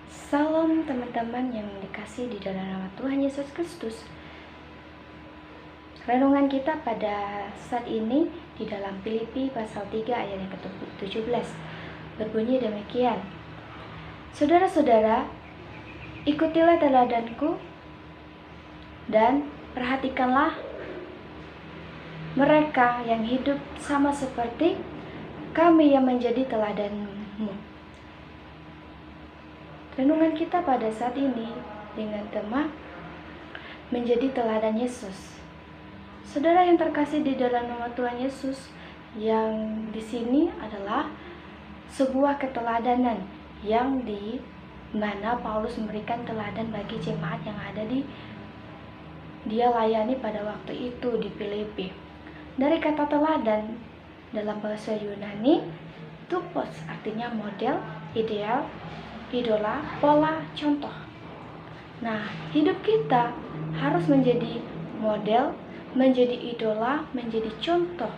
Salam teman-teman yang dikasih di dalam nama Tuhan Yesus Kristus. Renungan kita pada saat ini di dalam Filipi pasal 3 ayat yang ke-17 berbunyi demikian. Saudara-saudara, ikutilah teladanku dan perhatikanlah mereka yang hidup sama seperti kami yang menjadi teladanmu. Renungan kita pada saat ini dengan tema menjadi teladan Yesus. Saudara yang terkasih di dalam nama Tuhan Yesus, yang di sini adalah sebuah keteladanan yang di mana Paulus memberikan teladan bagi jemaat yang ada dia layani pada waktu itu di Filipi. Dari kata teladan dalam bahasa Yunani, tupos artinya model, ideal, idola, pola, contoh. Nah, hidup kita harus menjadi model, menjadi idola, menjadi contoh.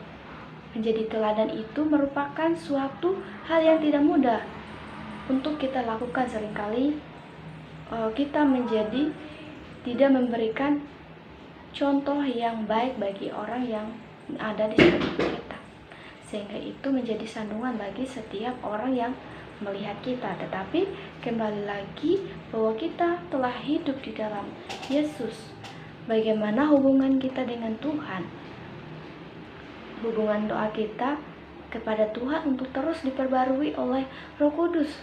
Menjadi teladan itu merupakan suatu hal yang tidak mudah untuk kita lakukan. Seringkali kita menjadi tidak memberikan contoh yang baik bagi orang yang ada di sekitar kita, sehingga itu menjadi sandungan bagi setiap orang yang melihat kita. Tetapi kembali lagi bahwa kita telah hidup di dalam Yesus. Bagaimana hubungan kita dengan Tuhan? Hubungan doa kita kepada Tuhan untuk terus diperbarui oleh Roh Kudus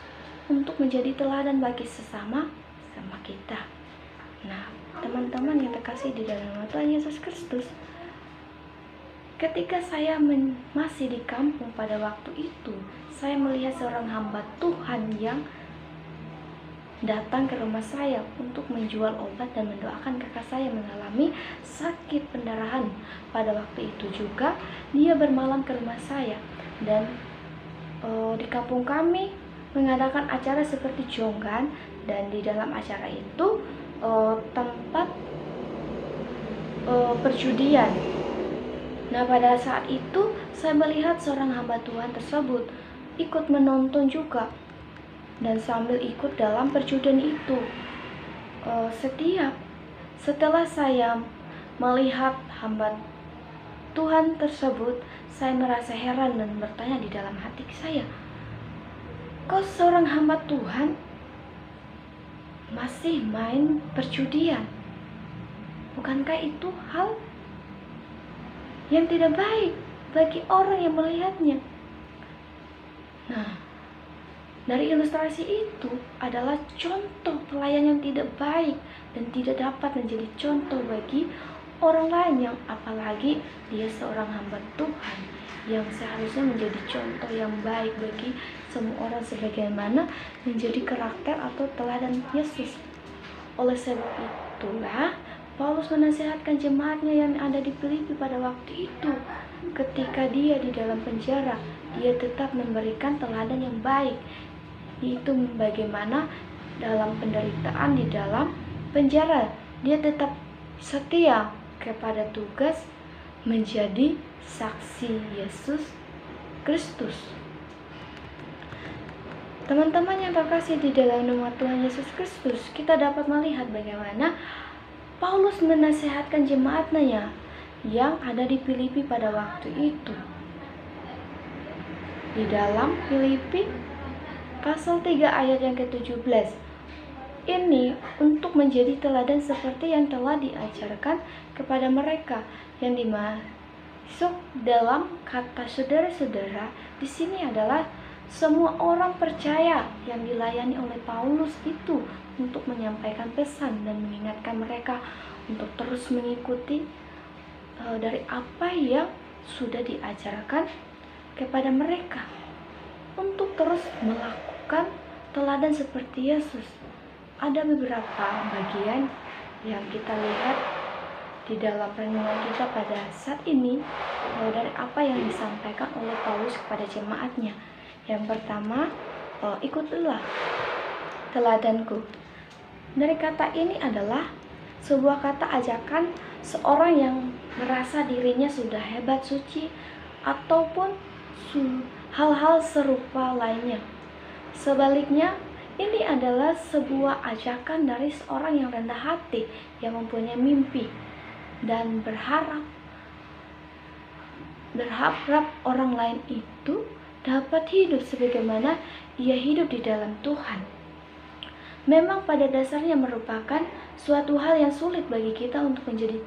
untuk menjadi teladan bagi sesama kita. Nah, teman-teman yang terkasih di dalam nama Tuhan Yesus Kristus, ketika saya masih di kampung pada waktu itu, saya melihat seorang hamba Tuhan yang datang ke rumah saya untuk menjual obat dan mendoakan kakak saya mengalami sakit pendarahan. Pada waktu itu juga dia bermalam ke rumah saya, dan di kampung kami mengadakan acara seperti jonggan, dan di dalam acara itu tempat perjudian. Nah, pada saat itu saya melihat seorang hamba Tuhan tersebut ikut menonton juga dan sambil ikut dalam perjudian itu. Setelah saya melihat hamba Tuhan tersebut, saya merasa heran dan bertanya di dalam hati saya, kok seorang hamba Tuhan masih main perjudian? Bukankah itu hal yang tidak baik bagi orang yang melihatnya? Nah, dari ilustrasi itu adalah contoh pelayan yang tidak baik dan tidak dapat menjadi contoh bagi orang lain, yang apalagi dia seorang hamba Tuhan yang seharusnya menjadi contoh yang baik bagi semua orang, sebagaimana menjadi karakter atau teladan Yesus. Oleh sebab itulah Paulus menasihatkan jemaatnya yang ada di Filipi pada waktu itu. Ketika dia di dalam penjara, dia tetap memberikan teladan yang baik, yaitu bagaimana dalam penderitaan di dalam penjara dia tetap setia kepada tugas menjadi saksi Yesus Kristus. Teman-teman yang terkasih di dalam nama Tuhan Yesus Kristus, kita dapat melihat bagaimana Paulus menasihatkan jemaatnya yang ada di Filipi pada waktu itu. Di dalam Filipi pasal 3 ayat yang ke-17, ini untuk menjadi teladan seperti yang telah diajarkan kepada mereka, yang dimasuk dalam kata saudara-saudara di sini adalah semua orang percaya yang dilayani oleh Paulus itu, untuk menyampaikan pesan dan mengingatkan mereka untuk terus mengikuti dari apa yang sudah diajarkan kepada mereka, untuk terus melakukan teladan seperti Yesus. Ada beberapa bagian yang kita lihat di dalam renungan kita pada saat ini dari apa yang disampaikan oleh Paulus kepada jemaatnya. Yang pertama, ikutilah teladanku. Dari kata ini adalah sebuah kata ajakan seorang yang merasa dirinya sudah hebat, suci, ataupun hal-hal serupa lainnya. Sebaliknya, Ini adalah sebuah ajakan dari seorang yang rendah hati, yang mempunyai mimpi dan berharap orang lain itu dapat hidup sebagaimana ia hidup di dalam Tuhan. Memang pada dasarnya merupakan suatu hal yang sulit bagi kita untuk menjadi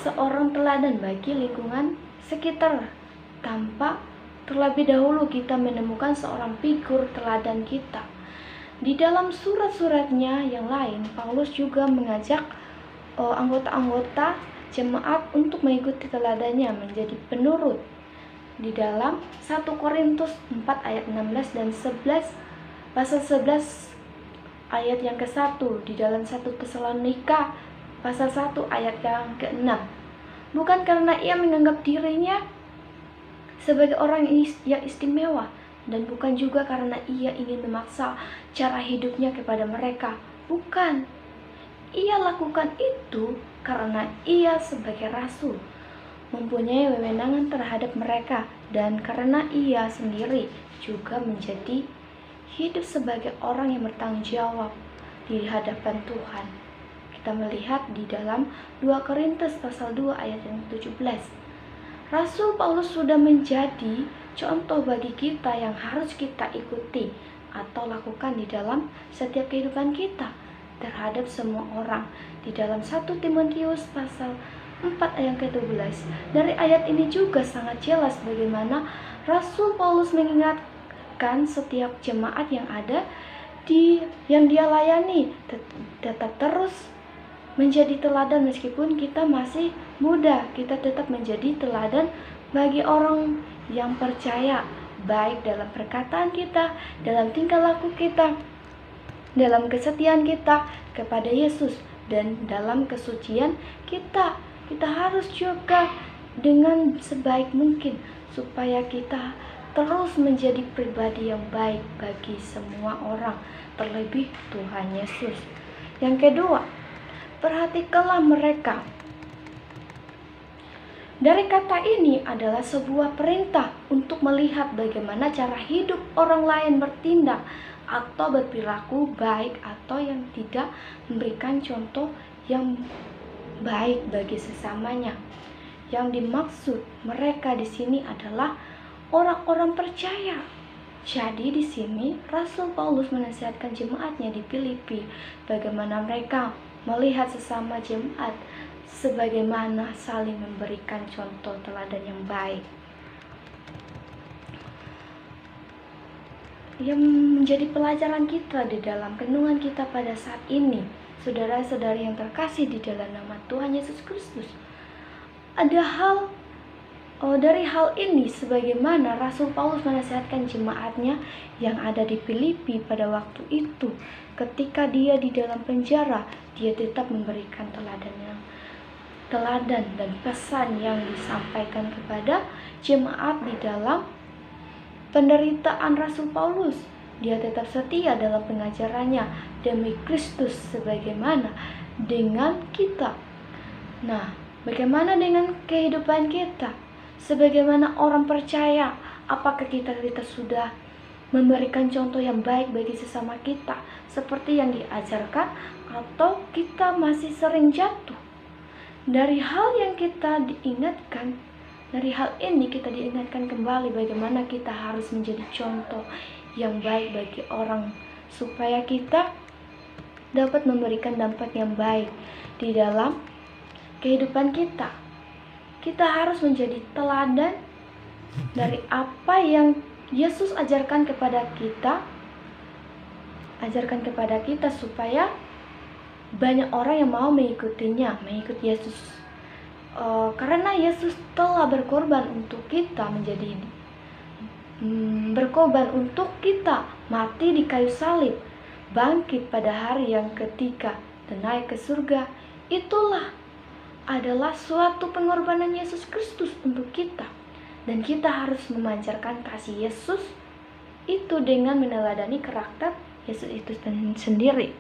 seorang teladan bagi lingkungan sekitar, tanpa terlebih dahulu kita menemukan seorang figur teladan kita. Di dalam surat-suratnya yang lain, Paulus juga mengajak anggota-anggota jemaat untuk mengikuti teladannya, menjadi penurut. Di dalam 1 Korintus 4 ayat 16 dan 11, pasal 11 ayat yang ke-1, di dalam 1 Tesalonika pasal 1 ayat yang ke-6. Bukan karena ia menganggap dirinya sebagai orang yang istimewa, dan bukan juga karena ia ingin memaksa cara hidupnya kepada mereka. Bukan. Ia lakukan itu karena ia sebagai rasul mempunyai wewenangan terhadap mereka, dan karena ia sendiri juga menjadi hidup sebagai orang yang bertanggung jawab di hadapan Tuhan. Kita melihat di dalam 2 Korintus pasal 2 ayat yang 17. Rasul Paulus sudah menjadi contoh bagi kita yang harus kita ikuti atau lakukan di dalam setiap kehidupan kita terhadap semua orang. Di dalam 1 Timotius pasal 4 ayat ke-12, dari ayat ini juga sangat jelas bagaimana Rasul Paulus mengingatkan setiap jemaat yang ada yang dia layani tetap terus menjadi teladan. Meskipun kita masih muda, kita tetap menjadi teladan bagi orang yang percaya, baik dalam perkataan kita, dalam tingkah laku kita, dalam kesetiaan kita kepada Yesus, dan dalam kesucian kita. Kita harus juga dengan sebaik mungkin supaya kita terus menjadi pribadi yang baik bagi semua orang, terlebih Tuhan Yesus. Yang kedua, perhatikanlah mereka. Dari kata ini adalah sebuah perintah untuk melihat bagaimana cara hidup orang lain bertindak atau berperilaku baik atau yang tidak memberikan contoh yang baik bagi sesamanya. Yang dimaksud mereka di sini adalah orang-orang percaya. Jadi di sini Rasul Paulus menasihatkan jemaatnya di Filipi bagaimana mereka melihat sesama jemaat sebagaimana saling memberikan contoh teladan yang baik. Yang menjadi pelajaran kita di dalam renungan kita pada saat ini, saudara-saudari yang terkasih di dalam nama Tuhan Yesus Kristus, ada dari hal ini sebagaimana Rasul Paulus menasihatkan jemaatnya yang ada di Filipi pada waktu itu. Ketika dia di dalam penjara, dia tetap memberikan teladan dan pesan yang disampaikan kepada jemaat di dalam penderitaan Rasul Paulus. Dia tetap setia dalam pengajarannya demi Kristus sebagaimana dengan kita. Nah, bagaimana dengan kehidupan kita? Sebagaimana orang percaya, apakah kita sudah memberikan contoh yang baik bagi sesama kita seperti yang diajarkan, atau kita masih sering jatuh? Dari hal yang kita diingatkan, dari hal ini kita diingatkan kembali bagaimana kita harus menjadi contoh yang baik bagi orang, supaya kita dapat memberikan dampak yang baik di dalam kehidupan kita. Kita harus menjadi teladan dari apa yang Yesus ajarkan kepada kita, supaya banyak orang yang mau mengikutinya, mengikut Yesus. Karena Yesus telah berkorban untuk kita, berkorban untuk kita, mati di kayu salib, bangkit pada hari yang ketiga, dan naik ke surga. Itulah adalah suatu pengorbanan Yesus Kristus untuk kita, dan kita harus memancarkan kasih Yesus itu dengan meneladani karakter Yesus itu sendiri.